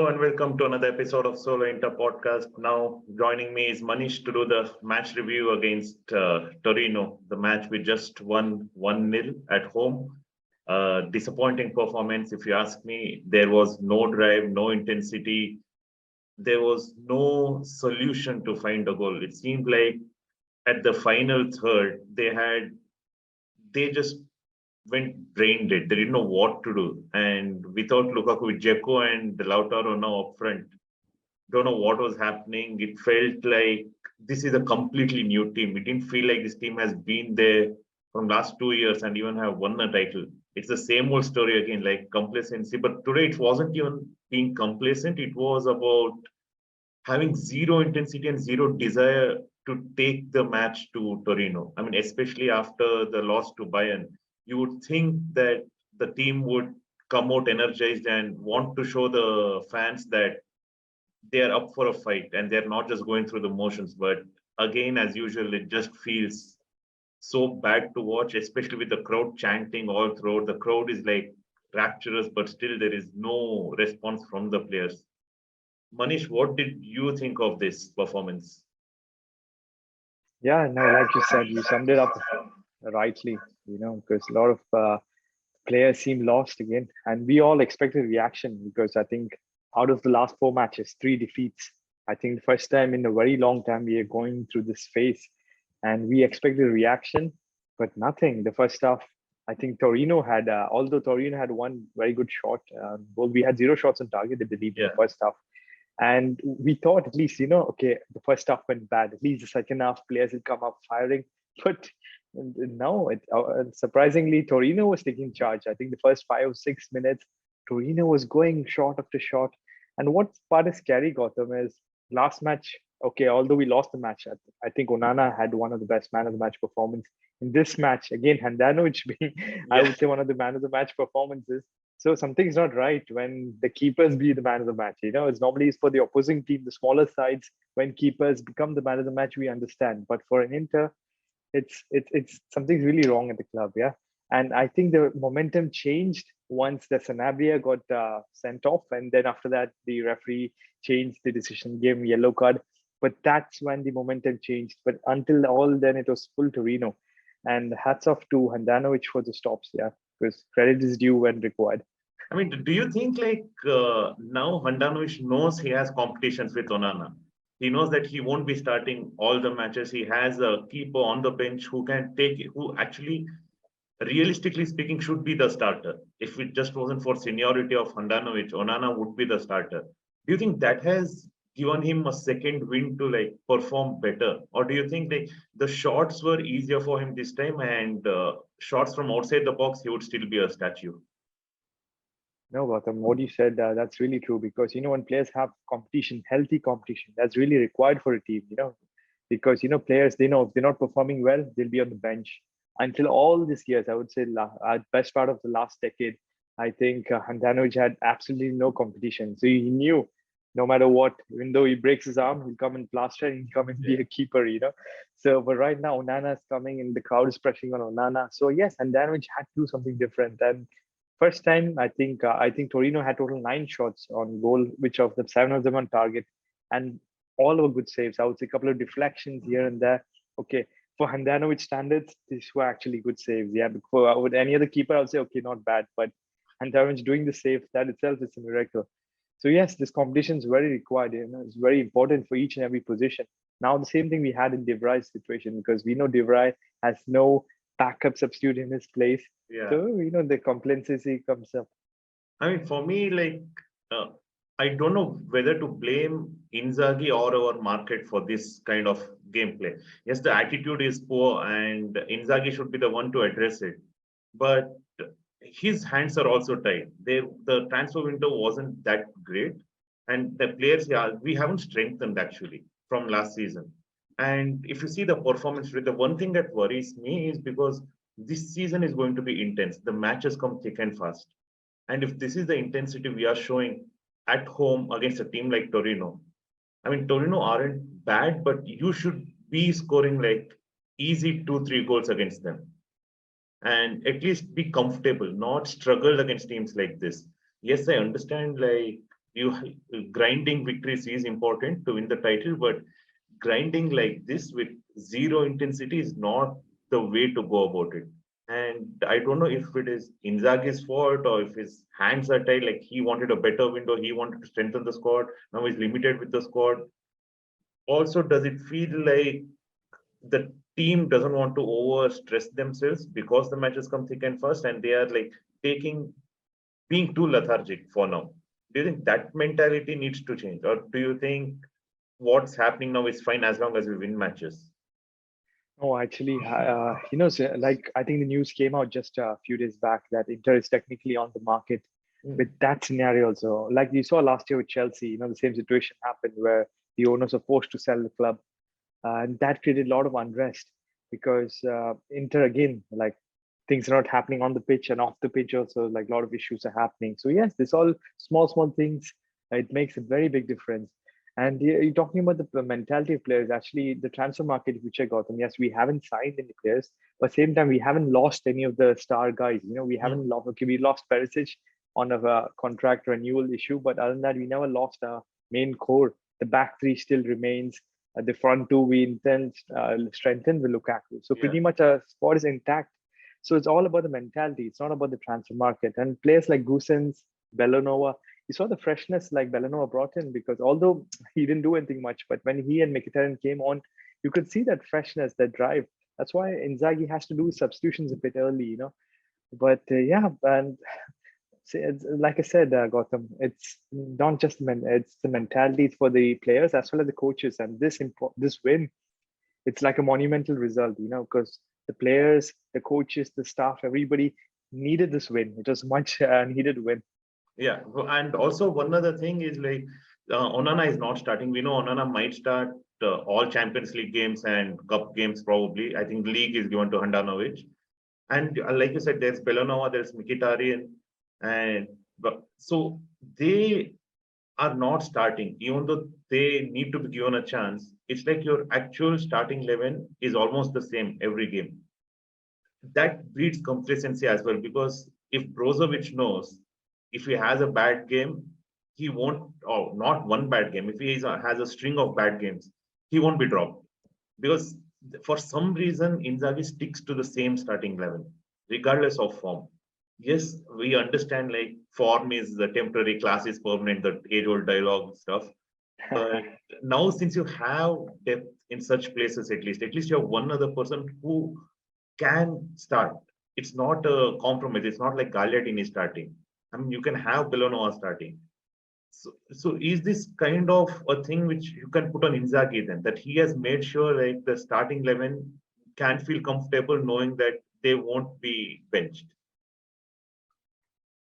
Hello and welcome to another episode of Solo Inter podcast. Now joining me is Manish to do the match review against Torino. The match we just won 1-0 at home. Disappointing performance, if you ask me. There was no drive, no intensity. There was no solution to find a goal. It seemed like at the final third, they just went brain dead. They didn't know what to do. And without Lukaku, with Dzeko and Lautaro now up front, don't know what was happening. It felt like this is a completely new team. It didn't feel like this team has been there from last 2 years and even have won a title. It's the same old story again, like complacency. But today it wasn't even being complacent. It was about having zero intensity and zero desire to take the match to Torino. I mean, especially after the loss to Bayern, you would think that the team would come out energized and want to show the fans that they are up for a fight and they're not just going through the motions. But again, as usual, it just feels so bad to watch, especially with the crowd chanting all throughout. The crowd is like rapturous, but still there is no response from the players. Manish, what did you think of this performance? Yeah, no, like you said, you summed it up rightly, because a lot of players seem lost again. And we all expected reaction because I think out of the last four matches, three defeats. I think the first time in a very long time we are going through this phase and we expected reaction, but nothing. The first half, I think Torino had, although Torino had one very good shot, well, we had zero shots on target, I believe, in Yeah. the first half. And we thought at least, okay, the first half went bad. At least the second half, players will come up firing. But no, surprisingly, Torino was taking charge. I think the first 5 or 6 minutes, Torino was going shot after shot. And what part is scary, Gautam, is last match, okay, although we lost the match, I think Onana had one of the best man of the match performance. In this match, again, Handanovic being, I would say, one of the man of the match performances. So something's not right when the keepers be the man of the match. It's normally for the opposing team, the smaller sides. When keepers become the man of the match, we understand. But for an Inter, it's something's really wrong at the club, yeah. And I think the momentum changed once the Sanabria got sent off, and then after that, the referee changed the decision, gave him yellow card. But that's when the momentum changed. But until all then, it was full Torino. And hats off to Handanovic for the stops, yeah, because credit is due when required. I mean, do you think like now Handanovic knows he has competitions with Onana? He knows that he won't be starting all the matches. He has a keeper on the bench who can take, who actually, realistically speaking, should be the starter. If it just wasn't for seniority of Handanovic, Onana would be the starter. Do you think that has given him a second wind to like perform better, or do you think like the shots were easier for him this time and shots from outside the box he would still be a statue? No, Gautam, what you said, that's really true because, when players have competition, healthy competition, that's really required for a team, because, players, they know if they're not performing well, they'll be on the bench. Until all these years, I would say, best part of the last decade, I think Handanovic had absolutely no competition. So he knew no matter what, even though he breaks his arm, he'll come in plaster and he'll come and be a keeper. So, but right now, Onana is coming and the crowd is pressing on Onana. So yes, Handanovic had to do something different. And first time, I think Torino had total 9 shots on goal, which of the 7 of them on target, and all were good saves. I would say a couple of deflections here and there. Okay, for Handanovic standards, these were actually good saves. Yeah, for with any other keeper, I would say okay, not bad, but Handanovic doing the save, that itself is a miracle. So yes, this competition is very required. It's very important for each and every position. Now the same thing we had in De Vrij's situation because we know De Vrij has no backup substitute in his place. Yeah. So, the complacency comes up. I mean, for me, like, I don't know whether to blame Inzaghi or our market for this kind of gameplay. Yes, the attitude is poor, and Inzaghi should be the one to address it. But his hands are also tied. The transfer window wasn't that great, and the players, yeah, we haven't strengthened actually from last season. And if you see the performance, the one thing that worries me is because this season is going to be intense. The matches come thick and fast. And if this is the intensity we are showing at home against a team like Torino, I mean, Torino aren't bad, but you should be scoring like easy 2, 3 goals against them and at least be comfortable, not struggle against teams like this. Yes, I understand like You grinding victories is important to win the title, but grinding like this with zero intensity is not the way to go about it. And I don't know if it is Inzaghi's fault or if his hands are tied. Like he wanted a better window, he wanted to strengthen the squad. Now he's limited with the squad. Also, does it feel like the team doesn't want to over stress themselves because the matches come thick and fast, and they are like taking being too lethargic for now? Do you think that mentality needs to change, or do you think what's happening now is fine as long as we win matches? Oh, actually, like I think the news came out just a few days back that Inter is technically on the market with Mm. that scenario also. Like you saw last year with Chelsea, the same situation happened where the owners are forced to sell the club, and that created a lot of unrest because Inter again, like things are not happening on the pitch and off the pitch also. Like a lot of issues are happening. So yes, this all small things. It makes a very big difference. And you're talking about the mentality of players. Actually, the transfer market, which I got, and yes, we haven't signed any players, but same time we haven't lost any of the star guys. We Mm. haven't lost. Okay, we lost Perisic on a contract renewal issue, but other than that, we never lost our main core. The back three still remains. The front two we intend strengthen with Lukaku. So Yeah. pretty much our squad is intact. So it's all about the mentality. It's not about the transfer market. And players like Gusens, Belanova, you saw the freshness like Belanova brought in because although he didn't do anything much, but when he and Mkhitaryan came on, you could see that freshness, that drive. That's why Inzaghi has to do substitutions a bit early. But yeah, and like I said, Gautam, it's not just it's the mentality for the players as well as the coaches. And this win, it's like a monumental result, because the players, the coaches, the staff, everybody needed this win. It was much needed win. Yeah, and also one other thing is like Onana is not starting. We know Onana might start all Champions League games and Cup games probably. I think league is given to Handanovic. And like you said, there's Belanova, there's Mkhitaryan, and so they are not starting, even though they need to be given a chance. It's like your actual starting 11 is almost the same every game. That breeds complacency as well, because if Brozovic knows if he has a bad game, he won't, or not one bad game, if has a string of bad games, he won't be dropped. Because for some reason, Inzaghi sticks to the same starting level, regardless of form. Yes, we understand like form is the temporary, class is permanent, the age old dialogue stuff. But now, since you have depth in such places, at least you have one other person who can start. It's not a compromise. It's not like Gagliardini is starting. I mean, you can have Villanova starting. So is this kind of a thing which you can put on Inzaghi then, that he has made sure like the starting 11 can feel comfortable knowing that they won't be benched?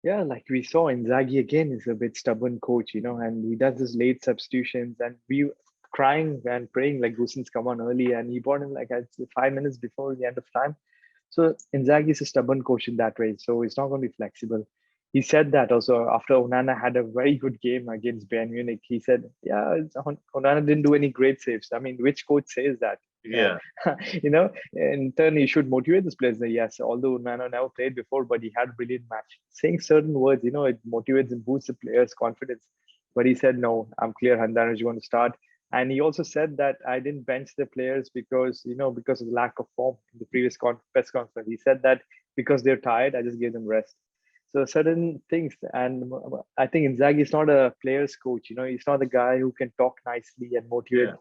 Yeah, like we saw, Inzaghi again is a bit stubborn coach, and he does his late substitutions, and we crying and praying like Gusens come on early, and he brought him like at 5 minutes before the end of time. So Inzaghi is a stubborn coach in that way, so he's not going to be flexible. He said that also after Onana had a very good game against Bayern Munich. He said, "Yeah, Onana didn't do any great saves." I mean, which coach says that? Uh, Yeah, in turn, he should motivate this players. Yes, although Nano never played before, but he had a brilliant match. Saying certain words, it motivates and boosts the players' confidence. But he said, no, I'm clear Handano is going to start. And he also said that I didn't bench the players because of the lack of form in the previous press conference. He said that because they're tired, I just gave them rest. So certain things, and I think Inzaghi is not a players coach. He's not the guy who can talk nicely and motivate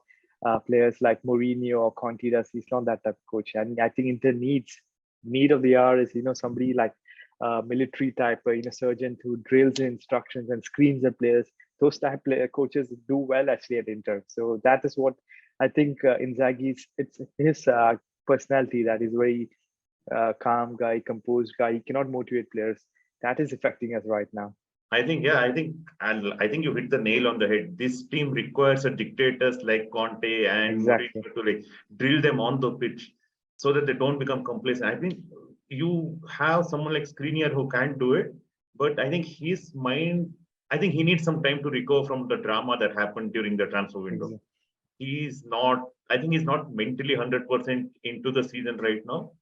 yeah, players like Mourinho or Conte does. He's not that type of coach. And I think Inter need of the hour is somebody like military type, sergeant who drills in instructions and screams at players. Those type player coaches do well actually at Inter. So that is what I think Inzaghi's. It's his personality that is very calm guy, composed guy. He cannot motivate players. That is affecting us right now. I think, yeah, I think you hit the nail on the head. This team requires a dictators like Conte and Exactly. Mourinho to like drill them on the pitch so that they don't become complacent. I think you have someone like Skriniar who can do it, but I think his mind, I think he needs some time to recover from the drama that happened during the transfer window. Exactly. He's not, I think he's not mentally 100% into the season right now.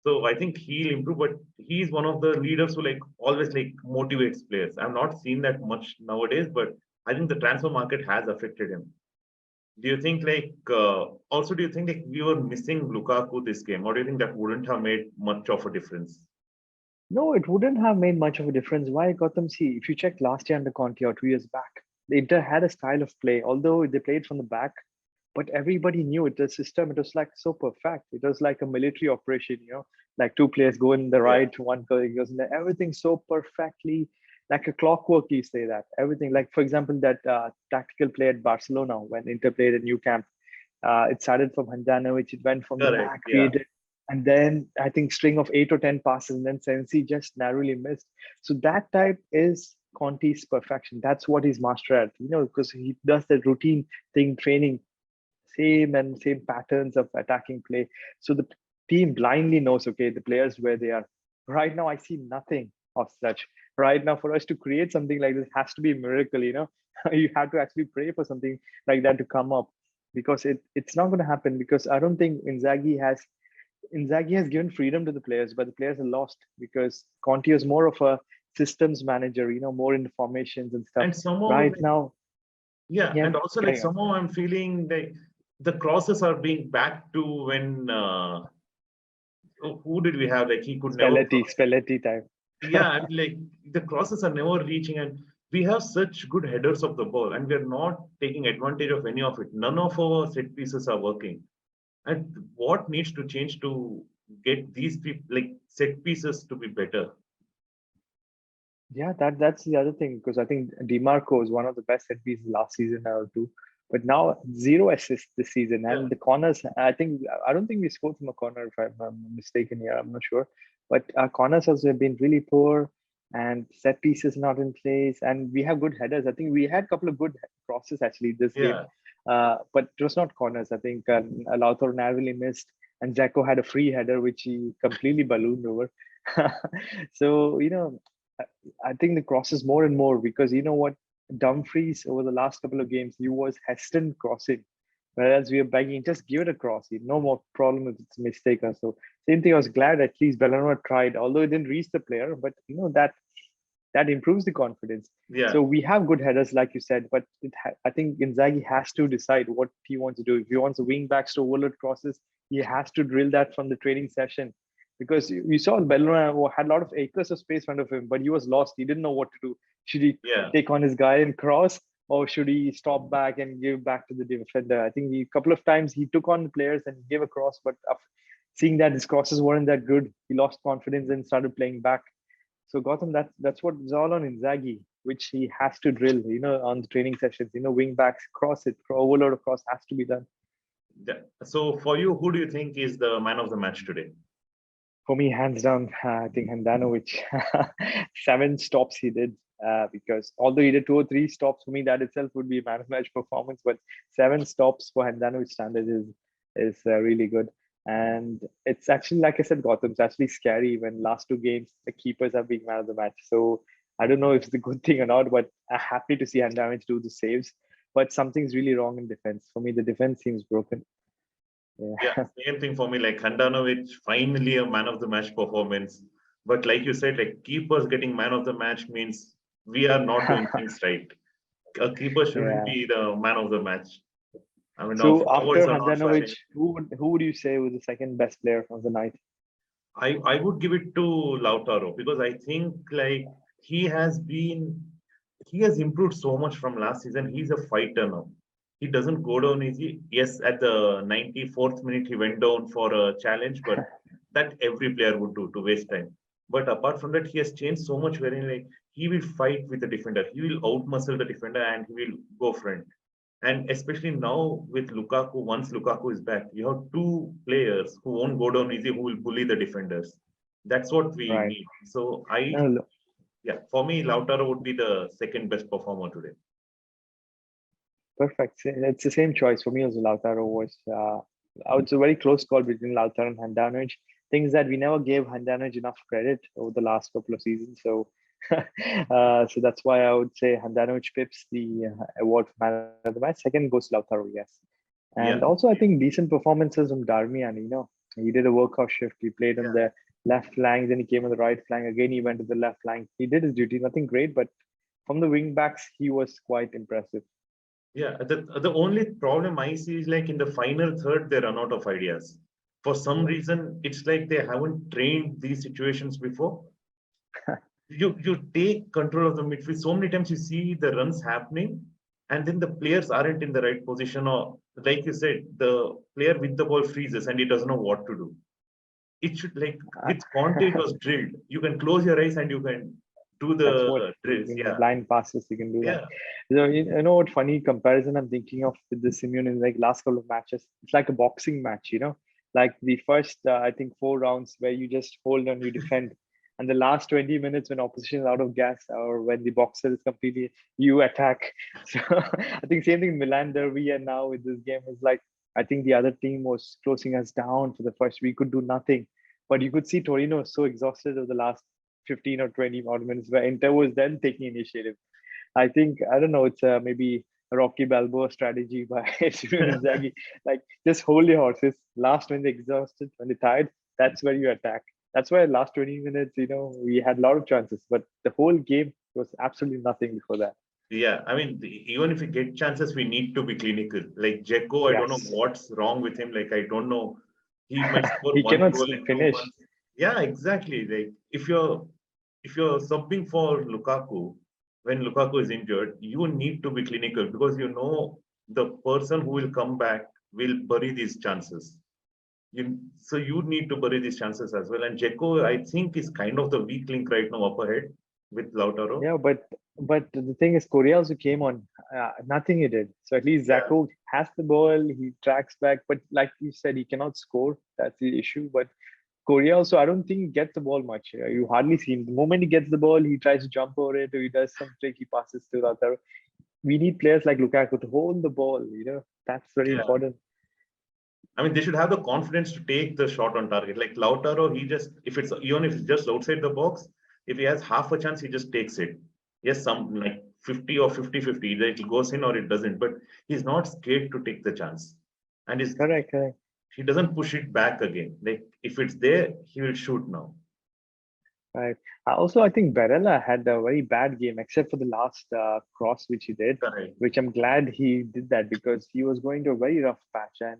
So I think he'll improve, but he's one of the leaders who like always like motivates players. I've not seen that much nowadays, but I think the transfer market has affected him. Do you think also do you think like we were missing Lukaku this game, or do you think that wouldn't have made much of a difference? No, it wouldn't have made much of a difference. Why, Gotham? See, if you check last year under Conte or 2 years back, the Inter had a style of play, although they played from the back, but everybody knew it. The system, it was like so perfect. It was like a military operation, like two players go in the Yeah, right, one goes in there. Everything so perfectly, like a clockwork, you say that. Everything, like for example, that tactical play at Barcelona when Inter played at New Camp. It started from Handanovic, it went from the correct. back, Yeah, created, and then I think string of 8 or 10 passes, and then Sensi just narrowly missed. So that type is Conti's perfection. That's what he's master at, because he does the routine thing, training, same patterns of attacking play. So the team blindly knows, okay, the players where they are. Right now, I see nothing of such. Right now, for us to create something like this has to be a miracle, you have to actually pray for something like that to come up because it's not going to happen because I don't think Inzaghi has given freedom to the players, but the players are lost because Conte is more of a systems manager, more in the formations and stuff. and somehow Right now, yeah, yeah, and also like carry on. somehow I'm feeling like the crosses are being back to when who did we have? Like he could never Spalletti type. yeah, I mean, like the crosses are never reaching, and we have such good headers of the ball, and we're not taking advantage of any of it. None of our set pieces are working. And what needs to change to get these people like set pieces to be better? Yeah, that's the other thing because I think DiMarco is one of the best set pieces last season or two, but now zero assists this season. Yeah, And the corners, I don't think we scored from a corner if I'm mistaken here. I'm not sure, but our corners also have been really poor, and set pieces not in place. And we have good headers. I think we had a couple of good crosses actually this game, yeah, but it was not corners. I think Lautaro narrowly missed, and Jacko had a free header which he completely ballooned over. So I I think the crosses more and more because you know what, Dumfries over the last couple of games he was hesitant crossing, whereas we are begging just give it a cross. No more problem if it's a mistake or so. Same thing. I was glad at least Bellanova tried, although it didn't reach the player, but that improves the confidence. yeah. So we have good headers, like you said, but I think Inzaghi has to decide what he wants to do. If he wants the wing backs to overload crosses, he has to drill that from the training session. Because you saw Bellona had a lot of acres of space in front of him, but he was lost. He didn't know what to do. Should he Yeah, take on his guy and cross, or should he stop back and give back to the defender? I think a couple of times he took on the players and gave a cross, but seeing that his crosses weren't that good, he lost confidence and started playing back. So Gotham, that's what it's all on Inzaghi, which he has to drill, on the training sessions. Wing backs, cross it, overload of cross has to be done. So for you, who do you think is the man of the match today? For me, hands down, I think Handanovic, 7 stops he did. Because although he did 2 or 3 stops, for me that itself would be a man of match performance. But 7 stops for Handanovic standards is really good. And it's actually, like I said, Gotham, it's actually scary when last 2 games the keepers have been man of the match. So I don't know if it's a good thing or not, but I'm happy to see Handanovic do the saves. But something's really wrong in defense. For me, the defense seems broken. Yeah, Yeah. same thing for me. Like Handanovic, finally a man of the match performance. But like you said, like keepers getting man of the match means we are not doing things right. A keeper shouldn't Yeah. be the man of the match. I mean, our So forwards after are not Handanovic, firing. who would you say was the second best player of the night? I would give it to Lautaro because I think like he has been he has improved so much from last season. He's a fighter now. He doesn't go down easy. Yes, at the 94th minute he went down for a challenge, but that every player would do to waste time. But apart from that, he has changed so much wherein like he will fight with the defender. He will outmuscle the defender and he will go front. And especially now with Lukaku, once Lukaku is back, you have two players who won't go down easy, who will bully the defenders. That's what we Right. need. So No, yeah, for me, Lautaro would be the second best performer today. perfect. It's the same choice for me as Lautaro was. It's a very close call between Lautaro and Handanovic. Things that we never gave Handanovic enough credit over the last couple of seasons. So, so that's why I would say Handanovic pips the award for man of the match. Second goes Lautaro, yes. And Yeah, also, I think decent performances from Darmian. He did a workout shift. He played on yeah, the left flank, then he came on the right flank. Again, he went to the left flank. He did his duty. Nothing great, but from the wing backs, he was quite impressive. Yeah, the only problem I see is like in the final third, they run out of ideas. For some reason, it's like they haven't trained these situations before. You take control of the midfield. So many times you see the runs happening, and then the players aren't in the right position, or like you said, the player with the ball freezes and he doesn't know what to do. It should like with Conte, it was drilled. You can close your eyes and you can do That's what the drills. in Yeah, blind passes you can do that. yeah, So you know what funny comparison I'm thinking of with this Simeone in like last couple of matches. It's like a boxing match, you know, like the first I think 4 rounds where you just hold on, you defend, and the last 20 minutes when opposition is out of gas or when the boxer is completely you attack. So I think same thing in Milan Derby, and now with this game is like I think the other team was closing us down for the first. We could do nothing, but you could see Torino was so exhausted over the last 15 or 20 odd minutes where Inter was then taking initiative. I think, I don't know, it's maybe a Rocky Balboa strategy by Simone Inzaghi. Like, just hold your horses. Last, when they're exhausted, when they're tired, that's where you attack. That's why last 20 minutes, you know, we had a lot of chances, but the whole game was absolutely nothing before that. yeah. I mean, even if we get chances, we need to be clinical. Like Jeko, I don't know Yes. what's wrong with him. Like I don't know, he might score He one cannot goal in two finish. months. Yeah, exactly. Like if you're subbing for Lukaku when Lukaku is injured, you need to be clinical because you know the person who will come back will bury these chances. So you need to bury these chances as well. And Jeko, I think, is kind of the weak link right now up ahead with Lautaro. Yeah, but the thing is, Korea also came on. Nothing he did. So at least Yeah, Zako has the ball. He tracks back, but like you said, he cannot score. That's the issue. But Korea also, I don't think he gets the ball much. You hardly see him. The moment he gets the ball, he tries to jump over it, or he does some tricky passes to Lautaro. We need players like Lukaku to hold the ball. You know, that's very yeah. important. I mean, they should have the confidence to take the shot on target. Like Lautaro, he just if it's even if it's just outside the box, if he has half a chance, he just takes it. Yes, some like 50 or 50-50, either it goes in or it doesn't. But he's not scared to take the chance, and Correct, correct. he doesn't push it back again. Like if it's there, he will shoot now. Right. Also, I think Barella had a very bad game, except for the last cross which he did, Correct. which I'm glad he did that because he was going to a very rough patch. And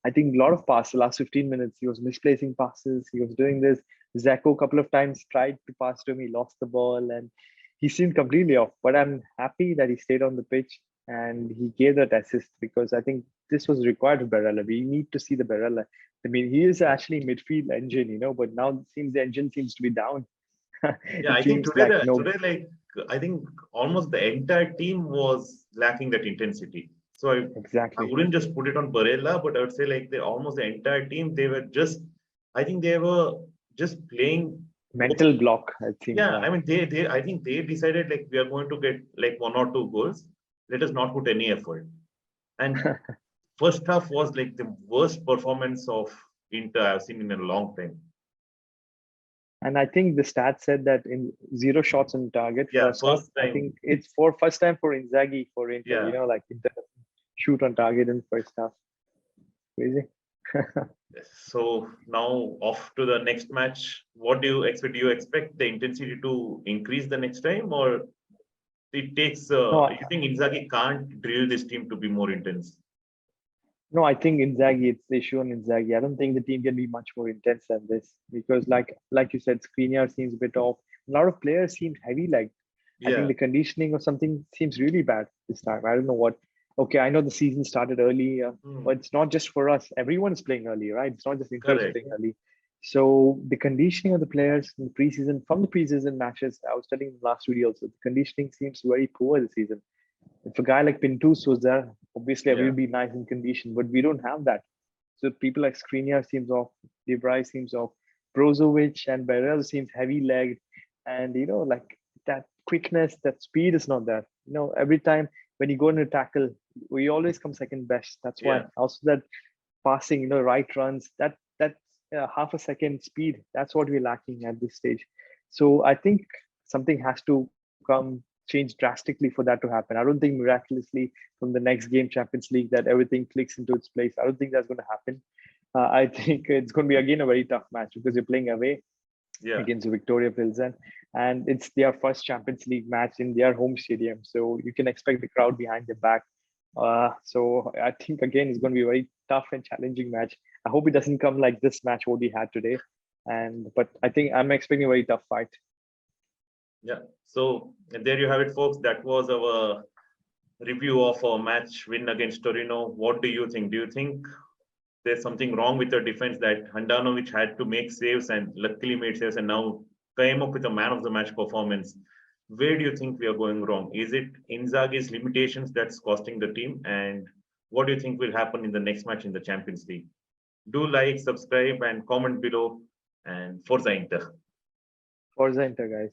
I think a lot of passes, the last 15 minutes, he was misplacing passes. He was doing this. Zeko a couple of times tried to pass to him. He lost the ball and he seemed completely off. But I'm happy that he stayed on the pitch and he gave that assist because I think this was required of Barella. We need to see the Barella. I mean, he is actually midfield engine, you know, but now it seems the engine seems to be down. Yeah, It I think seems like no, today like I think almost the entire team was lacking that intensity. So I exactly. wouldn't just put it on Barella, but I would say like almost the entire team they were just I think they were just playing. Mental block, it seems Yeah, like. I mean they I think they decided like we are going to get like one or two goals. Let us not put any effort. And first half was like the worst performance of Inter I've seen in a long time. And I think the stat said that in 0 shots on target Yeah, first half. first I time. think it's for first time for Inzaghi for Inter. You Yeah. know, like Inter shoot on target in first half. Crazy. So now off to the next match. What do you expect? Do you expect the intensity to increase the next time, or it takes? No, You think Inzaghi can't drill this team to be more intense? no, I think Inzaghi, it's the issue on Inzaghi. I don't think the team can be much more intense than this because, like you said, Skriniar seems a bit off. A lot of players seem heavy. Like I think Yeah, the conditioning or something seems really bad this time. I don't know what. Okay, I know the season started early, hmm, but it's not just for us. Everyone is playing early, right? It's not just Inter correct. playing early. So the conditioning of the players in the preseason, from the preseason matches, I was telling in the last video also, the conditioning seems very poor this season. If a guy like Pintus was there, obviously Yeah, everyone would be nice in condition, but we don't have that. So people like Skriniar seems off, Debray seems off, Brozovic and Barrel seems heavy legged, and you know like that quickness, that speed is not there. You know, every time when you go into tackle, we always come second best. That's why yeah. also that passing, you know, right runs, that's half a second speed. That's what we're lacking at this stage. So I think something has to come change drastically for that to happen. I don't think miraculously from the next game, Champions League, that everything clicks into its place. I don't think that's going to happen. I think it's going to be again a very tough match because you're playing away. Yeah. against Victoria Pilsen, and it's their first Champions League match in their home stadium. So you can expect the crowd behind their back. So I think again it's going to be a very tough and challenging match. I hope it doesn't come like this match what we had today, but I think I'm expecting a very tough fight. Yeah. So there you have it, folks. That was our review of a match win against Torino. What do you think? Do you think there's something wrong with the defense that Handanovic had to make saves and luckily made saves and now came up with a man of the match performance? Where do you think we are going wrong? Is it Inzaghi's limitations that's costing the team? And what do you think will happen in the next match in the Champions League? Do like, subscribe, and comment below. And Forza Inter. Forza Inter, guys.